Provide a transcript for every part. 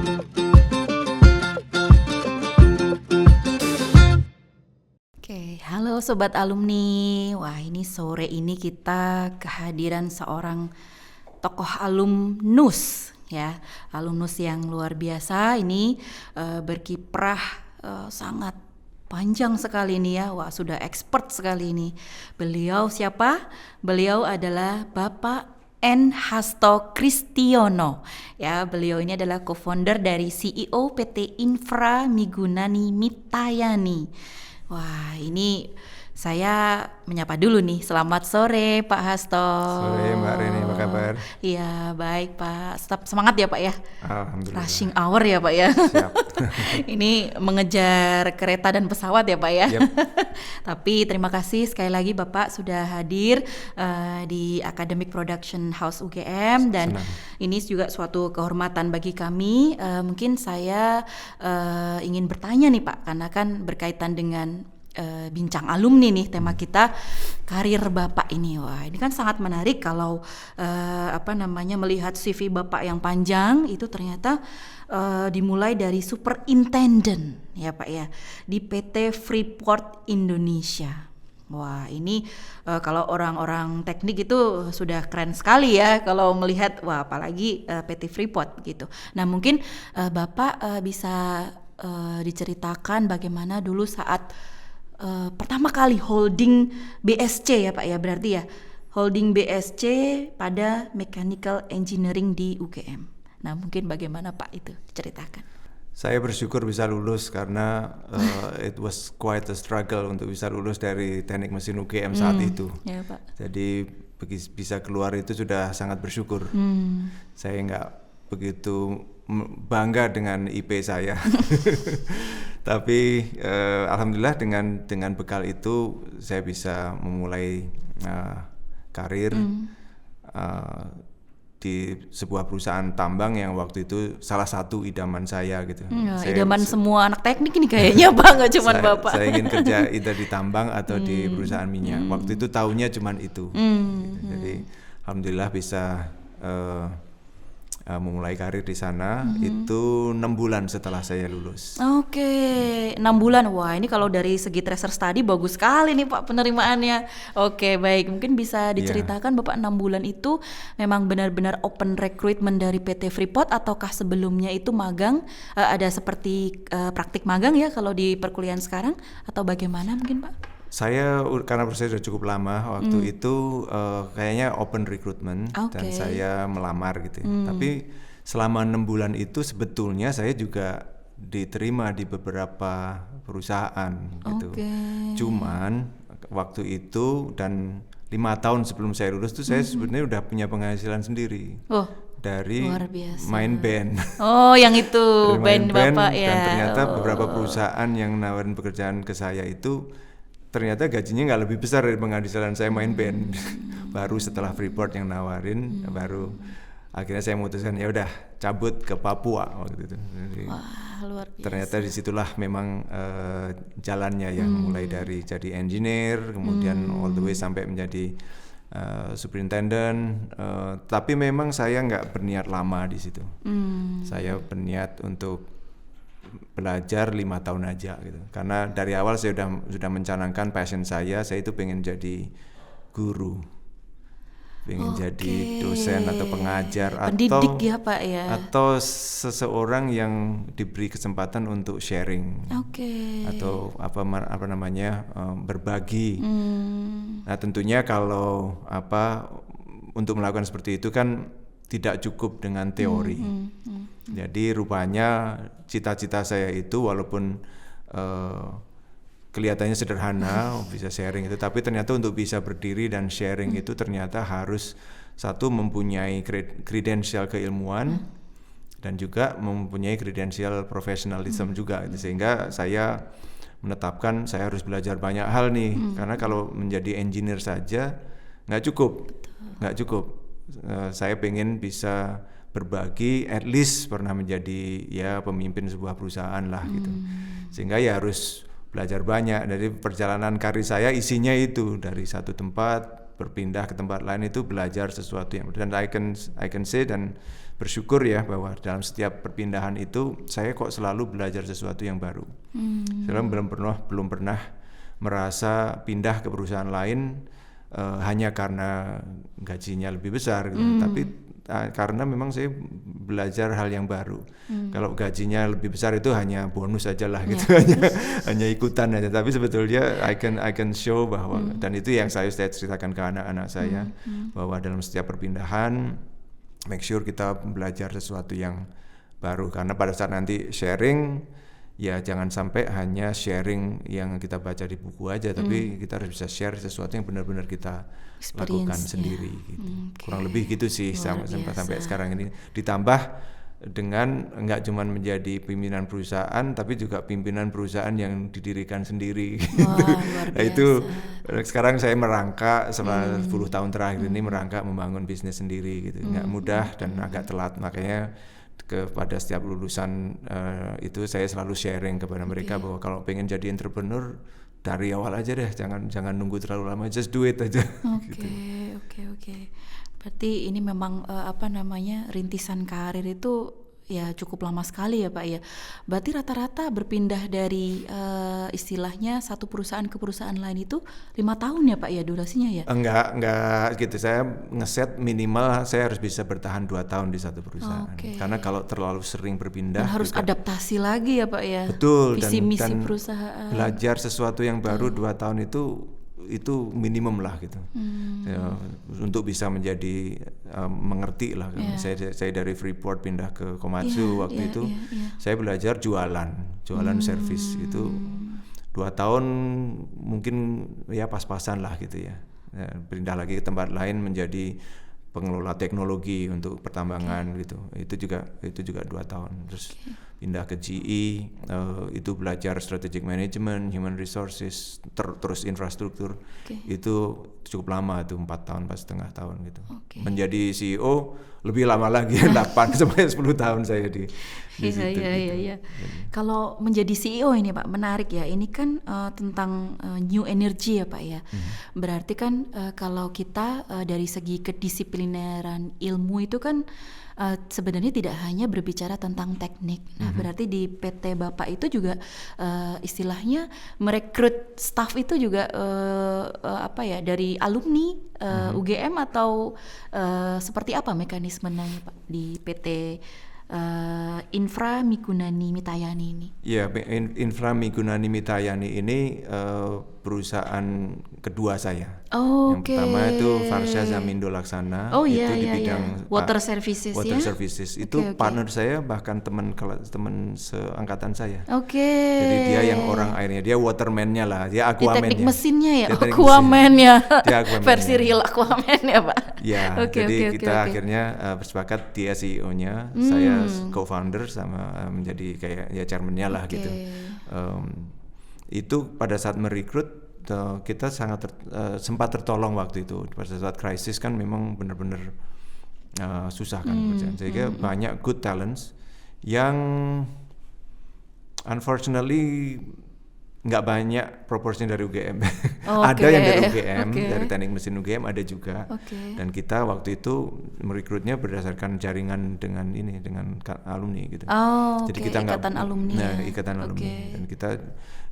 Oke, halo sobat alumni. Wah, ini sore ini kita kehadiran seorang tokoh alumnus ya. Alumnus yang luar biasa ini berkiprah sangat panjang sekali ini ya. Wah, sudah expert sekali ini. Beliau siapa? Beliau adalah Bapak N. Hasto Kristiono. Ya, beliau ini adalah co-founder dari CEO PT Infra Migunani Mitayani. Wah, ini saya menyapa dulu nih. Selamat sore Pak Hasto. Sore Mbak Reni, apa kabar? Iya, baik Pak. Tetap semangat ya Pak ya. Alhamdulillah. Rushing hour ya Pak ya. Siap. Ini mengejar kereta dan pesawat ya Pak ya. Yep. Tapi terima kasih sekali lagi Bapak sudah hadir di Academic Production House UGM dan Senang. ini juga suatu kehormatan bagi kami. Mungkin saya ingin bertanya nih Pak, karena kan berkaitan dengan bincang alumni nih, tema kita karir Bapak ini. Wah, ini kan sangat menarik kalau melihat CV Bapak yang panjang itu ternyata dimulai dari superintendent ya Pak ya di PT Freeport Indonesia. Wah, ini kalau orang-orang teknik itu sudah keren sekali ya kalau melihat, wah apalagi PT Freeport begitu. Nah, mungkin Bapak bisa diceritakan bagaimana dulu saat pertama kali holding BSC ya Pak ya, berarti ya holding BSC pada Mechanical Engineering di UGM. Nah, mungkin bagaimana Pak itu diceritakan. Saya bersyukur bisa lulus karena it was quite a struggle untuk bisa lulus dari teknik mesin UGM saat itu. Ya Pak. Jadi bisa keluar itu sudah sangat bersyukur. Saya nggak begitu bangga dengan IP saya. Tapi alhamdulillah dengan bekal itu saya bisa memulai karir di sebuah perusahaan tambang yang waktu itu salah satu idaman saya gitu. Idaman semua anak teknik ini kayaknya Pak, nggak cuma Bapak. Saya ingin kerja either di tambang atau di perusahaan minyak. Waktu itu tahunya cuma itu. Gitu. Jadi alhamdulillah bisa memulai karir di sana itu 6 bulan setelah saya lulus. Oke, 6 bulan. Wah, ini kalau dari segi tracer study bagus sekali nih Pak penerimaannya. Oke, baik. Mungkin bisa diceritakan Bapak 6 bulan itu memang benar-benar open recruitment dari PT Freeport ataukah sebelumnya itu magang, ada seperti praktik magang ya kalau di perkuliahan sekarang, atau bagaimana mungkin Pak? Saya karena proses sudah cukup lama waktu itu kayaknya open recruitment dan saya melamar gitu. Tapi selama 6 bulan itu sebetulnya saya juga diterima di beberapa perusahaan gitu. Cuman waktu itu dan 5 tahun sebelum saya lulus tuh saya sebenarnya udah punya penghasilan sendiri. Dari main band. Oh, yang itu band Bapak ya. Dan ternyata beberapa perusahaan yang nawarin pekerjaan ke saya itu ternyata gajinya nggak lebih besar dari penghasilan saya main band. Baru setelah Freeport yang nawarin, baru akhirnya saya memutuskan ya udah cabut ke Papua waktu itu. Jadi, wah, luar biasa. Ternyata disitulah memang jalannya yang mulai dari jadi engineer, kemudian all the way sampai menjadi superintendent. Tapi memang saya nggak berniat lama di situ. Saya berniat untuk belajar 5 tahun aja gitu. Karena dari awal saya sudah mencanangkan passion saya itu pengen jadi guru. Pengen jadi dosen atau pengajar pendidik ya Pak ya. Atau seseorang yang diberi kesempatan untuk sharing. Atau berbagi. Nah, tentunya kalau untuk melakukan seperti itu kan tidak cukup dengan teori. Jadi rupanya cita-cita saya itu walaupun kelihatannya sederhana, bisa sharing itu, tapi ternyata untuk bisa berdiri dan sharing itu ternyata harus satu mempunyai kredensial keilmuan dan juga mempunyai kredensial profesionalisme juga. Sehingga saya menetapkan saya harus belajar banyak hal nih, karena kalau menjadi engineer saja nggak cukup. Saya pengen bisa berbagi, at least pernah menjadi pemimpin sebuah perusahaan lah gitu. Sehingga ya harus belajar banyak. Dari perjalanan karir saya isinya itu dari satu tempat berpindah ke tempat lain itu belajar sesuatu yang, dan I can say dan bersyukur ya bahwa dalam setiap perpindahan itu saya kok selalu belajar sesuatu yang baru. Saya belum pernah merasa pindah ke perusahaan lain hanya karena gajinya lebih besar gitu. Tapi karena memang saya belajar hal yang baru. Kalau gajinya lebih besar itu hanya bonus aja lah gitu, hanya ikutan aja. Tapi sebetulnya I can show bahwa dan itu yang saya ceritakan ke anak-anak saya bahwa dalam setiap perpindahan make sure kita belajar sesuatu yang baru, karena pada saat nanti sharing ya jangan sampai hanya sharing yang kita baca di buku aja, tapi kita harus bisa share sesuatu yang benar-benar kita lakukan sendiri gitu. Kurang lebih gitu sih sampai sekarang ini, ditambah dengan nggak cuma menjadi pimpinan perusahaan tapi juga pimpinan perusahaan yang didirikan sendiri. Nah, itu sekarang saya merangkak selama 10 tahun terakhir ini merangkak membangun bisnis sendiri gitu. Nggak mudah dan agak telat, makanya kepada setiap lulusan itu saya selalu sharing kepada mereka bahwa kalau pengen jadi entrepreneur dari awal aja deh, jangan nunggu terlalu lama, just do it aja. Oke. Berarti ini memang rintisan karir itu ya cukup lama sekali ya Pak ya. Berarti rata-rata berpindah dari istilahnya satu perusahaan ke perusahaan lain itu 5 tahun ya Pak ya durasinya ya? Enggak gitu, saya ngeset minimal saya harus bisa bertahan 2 tahun di satu perusahaan. Karena kalau terlalu sering berpindah dan harus adaptasi lagi ya Pak ya. Betul, visi misi dan perusahaan. Belajar sesuatu yang baru 2 tahun itu minimum lah gitu, ya, untuk bisa menjadi mengerti lah. Saya dari Freeport pindah ke Komatsu waktu itu. Saya belajar jualan servis itu 2 tahun mungkin ya pas-pasan lah gitu ya. Pindah lagi ke tempat lain menjadi pengelola teknologi untuk pertambangan gitu. Itu juga 2 tahun. Terus pindah ke GE, itu belajar strategic management, human resources, terus infrastruktur. Itu cukup lama tuh, 4,5 tahun gitu. Menjadi CEO lebih lama lagi, 8 sampai 10 tahun saya di situ. Iya. Kalau menjadi CEO ini Pak, menarik ya. Ini kan tentang new energy ya Pak ya. Berarti kan kalau kita dari segi kedisiplineran ilmu itu kan sebenarnya tidak hanya berbicara tentang teknik. Nah, berarti di PT Bapak itu juga istilahnya merekrut staff itu juga dari alumni UGM atau seperti apa mekanismenya Pak di PT Infra Migunani Mitayani ini? Ya, Infra Migunani Mitayani ini perusahaan kedua saya. Yang pertama itu Farsha Zamindo Laksana, itu di bidang water services. Services itu partner saya, bahkan teman seangkatan saya. Oke. Jadi dia yang orang airnya, dia waterman-nya lah, dia aquaman-nya. Teknik mesinnya ya, aquaman-nya. Versi real aquaman ya Pak. Ya, jadi kita akhirnya bersepakat, dia CEO-nya, saya co-founder sama menjadi kayak ya chairman-nya lah gitu. Itu pada saat merekrut kita sangat sempat tertolong waktu itu. Pada saat krisis kan memang benar-benar susah kan pekerjaan. Sehingga banyak good talents yang unfortunately nggak banyak proporsinya dari UGM. Ada yang dari UGM, dari teknik mesin UGM ada juga. Dan kita waktu itu merekrutnya berdasarkan jaringan dengan alumni gitu. Jadi kita ikatan alumni. Ikatan alumni. Dan kita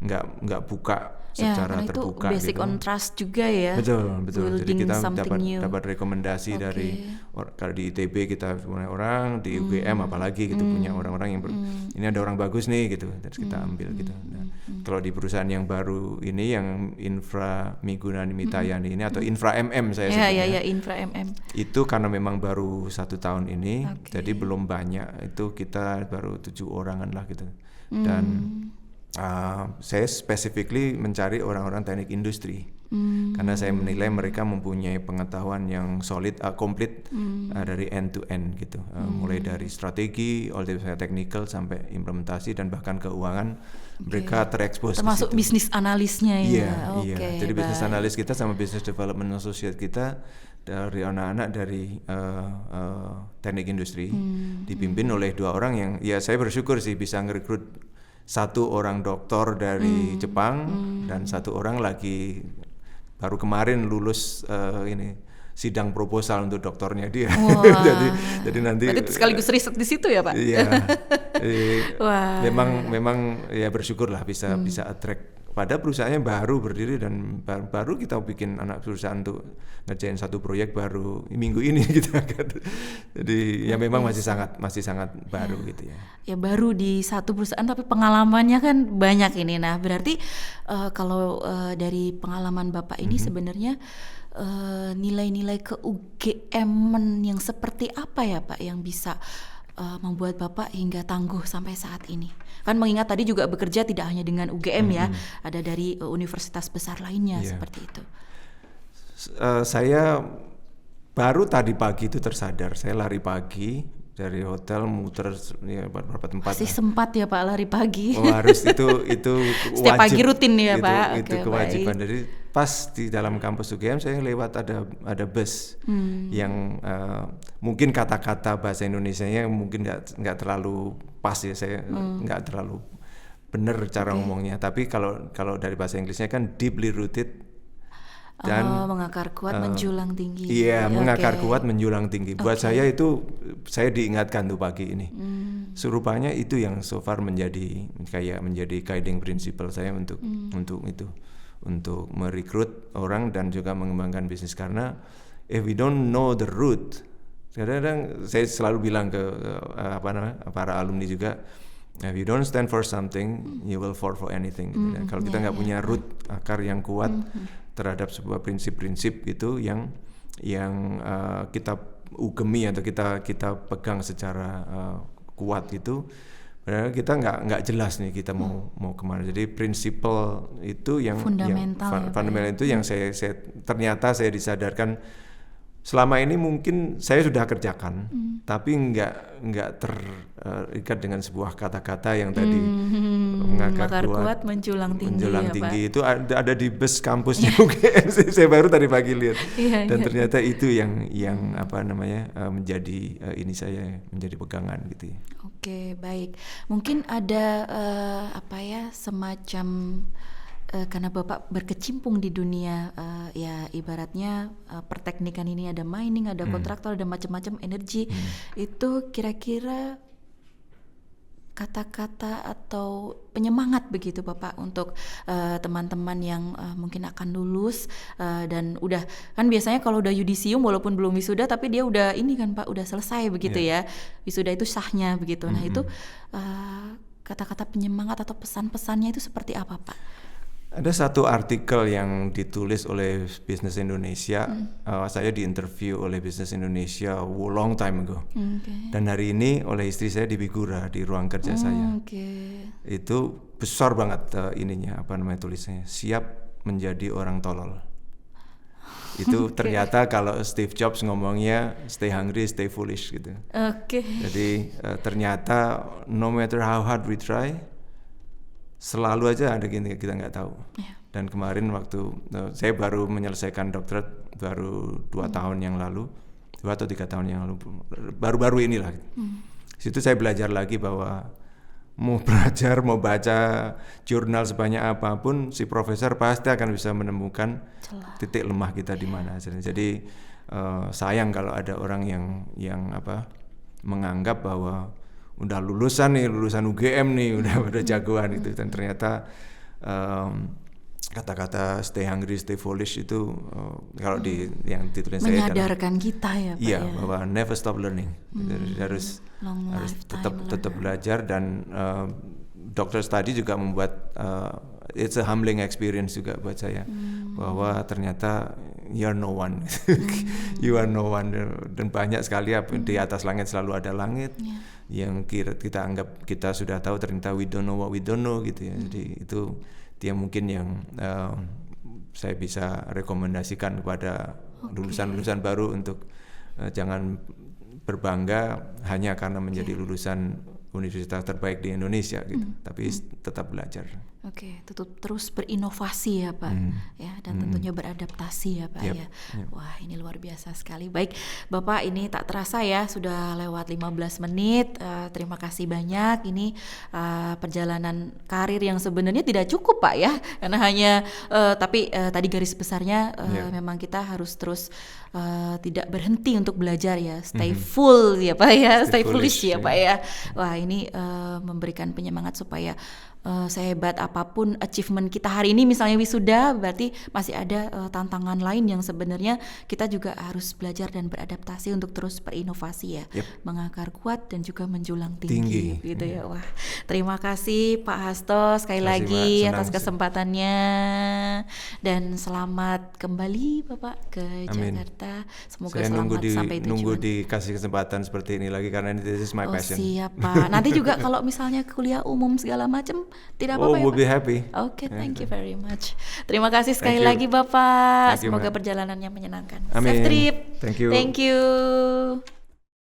nggak buka secara terbuka itu basic gitu. On trust juga ya. Betul. Jadi kita dapat rekomendasi dari kalau di ITB kita punya orang, di UGM apalagi gitu punya orang-orang yang ini ada orang bagus nih gitu, terus kita ambil gitu. Nah, kalau di perusahaan yang baru ini yang Infra Migunani Mitayani ini atau Infra MM saya sebutnya. Infra MM. Itu karena memang baru 1 tahun ini, jadi belum banyak. Itu kita baru 7 orangan lah gitu. Dan saya specifically mencari orang-orang teknik industri karena saya menilai mereka mempunyai pengetahuan yang solid, komplit dari end to end gitu, mulai dari strategi, technical sampai implementasi dan bahkan keuangan. Mereka terekspos termasuk bisnis analisnya ya. Iya. Jadi bisnis analis kita sama business development associate kita dari anak-anak dari teknik industri dipimpin oleh 2 orang yang ya saya bersyukur sih bisa ngerekrut 1 orang doktor dari Jepang dan 1 orang lagi baru kemarin lulus sidang proposal untuk doktornya dia. Wah. jadi nanti Berarti sekaligus riset di situ ya Pak? Iya. Wah. Memang ya bersyukurlah bisa attract. Pada perusahaannya baru berdiri dan baru kita bikin anak perusahaan untuk ngerjain satu proyek baru minggu ini gitu. Jadi ya memang masih sangat baru gitu ya. Ya baru di satu perusahaan tapi pengalamannya kan banyak ini. Nah berarti kalau dari pengalaman Bapak ini sebenarnya nilai-nilai ke UGM yang seperti apa ya Pak yang bisa membuat Bapak hingga tangguh sampai saat ini? Kan mengingat tadi juga bekerja tidak hanya dengan UGM ya, ada dari universitas besar lainnya seperti itu. Saya baru tadi pagi itu tersadar, saya lari pagi dari hotel muter ya, beberapa tempat. Masih sempat ya Pak lari pagi? Oh, harus itu Setiap wajib. pagi rutin ya Pak? Itu kewajiban. Jadi pas di dalam kampus UGM saya lewat ada bus yang mungkin kata-kata bahasa Indonesianya mungkin nggak terlalu pas ya, saya nggak terlalu benar cara ngomongnya. Tapi kalau dari bahasa Inggrisnya kan deeply rooted dan mengakar kuat menjulang tinggi. Iya, mengakar kuat menjulang tinggi. Buat saya itu, saya diingatkan tuh pagi ini. Serupanya itu yang so far menjadi guiding principle saya untuk itu, untuk merekrut orang dan juga mengembangkan bisnis. Karena if we don't know the root, kadang-kadang saya selalu bilang ke para alumni juga, if you don't stand for something, you will fall for anything. Dan kalau kita nggak punya root, akar yang kuat terhadap sebuah prinsip-prinsip gitu yang kita ugemi atau kita pegang secara kuat gitu, padahal kita nggak jelas nih kita mau kemana. Jadi prinsipal itu yang fundamental itu yang saya ternyata saya disadarkan selama ini mungkin saya sudah kerjakan, tapi nggak terikat dengan sebuah kata-kata yang tadi mengakar kuat menjulang tinggi itu ada di bus kampusnya UGM. Saya baru tadi pagi lihat dan ternyata itu yang menjadi ini saya menjadi pegangan gitu ya. Oke, baik. Mungkin ada semacam karena Bapak berkecimpung di dunia ya ibaratnya perteknikan ini, ada mining, ada kontraktor, ada macam-macam energi. Itu kira-kira kata-kata atau penyemangat begitu Bapak untuk teman-teman yang mungkin akan lulus dan udah kan biasanya kalau udah yudisium walaupun belum wisuda tapi dia udah ini kan Pak udah selesai begitu ya. Wisuda itu sahnya begitu. Nah itu kata-kata penyemangat atau pesan-pesannya itu seperti apa Pak? Ada satu artikel yang ditulis oleh Business Indonesia, saya diinterview oleh Business Indonesia long time ago, dan hari ini oleh istri saya di Bigura di ruang kerja saya. Itu besar banget tulisannya, siap menjadi orang tolol. Itu ternyata kalau Steve Jobs ngomongnya stay hungry, stay foolish gitu. Jadi ternyata no matter how hard we try, selalu aja ada gini kita nggak tahu. Dan kemarin waktu saya baru menyelesaikan doktorat baru 2 tahun yang lalu, 2 atau 3 tahun yang lalu, baru-baru inilah. Situ saya belajar lagi bahwa mau belajar, mau baca jurnal sebanyak apapun, si profesor pasti akan bisa menemukan titik lemah kita di mana. Jadi sayang kalau ada orang yang menganggap bahwa udah lulusan UGM nih, udah jagoan gitu, dan ternyata kata-kata stay hungry, stay foolish itu kalau yang ditulis saya menyadarkan kita ya Pak. Iya, bahwa never stop learning. Jadi harus tetap belajar dan dokter study juga membuat it's a humbling experience juga buat saya bahwa ternyata you're no one. You are no one, dan banyak sekali di atas langit selalu ada langit. Yang kita anggap kita sudah tahu, ternyata we don't know what we don't know gitu ya. Jadi itu dia mungkin yang saya bisa rekomendasikan kepada lulusan-lulusan baru untuk jangan berbangga hanya karena menjadi lulusan universitas terbaik di Indonesia gitu, tapi tetap belajar. Oke, terus berinovasi ya Pak, ya, dan tentunya beradaptasi ya Pak ya. Wah, ini luar biasa sekali. Baik, Bapak, ini tak terasa ya sudah lewat 15 menit. Terima kasih banyak. Ini perjalanan karir yang sebenarnya tidak cukup Pak ya, karena hanya tapi tadi garis besarnya memang kita harus terus tidak berhenti untuk belajar ya, stay full ya Pak ya, stay foolish ya Pak ya. Wah, ini memberikan penyemangat supaya sehebat apapun achievement kita hari ini, misalnya wisuda, berarti masih ada tantangan lain yang sebenarnya kita juga harus belajar dan beradaptasi untuk terus berinovasi ya, mengakar kuat dan juga menjulang tinggi. Gitu ya. Wah, terima kasih Pak Hasto sekali lagi atas kesempatannya, dan selamat kembali Bapak ke Jakarta. Semoga saya selamat sampai tujuan. nunggu dikasih kesempatan seperti ini lagi, karena ini this is my passion. Siap Pak. Nanti juga kalau misalnya kuliah umum segala macam tidak apa-apa ya, we'll Pak? be happy. Oke, thank you very much. Terima kasih sekali lagi Bapak. Semoga perjalanannya menyenangkan. Amin. Safe trip. Thank you. Thank you.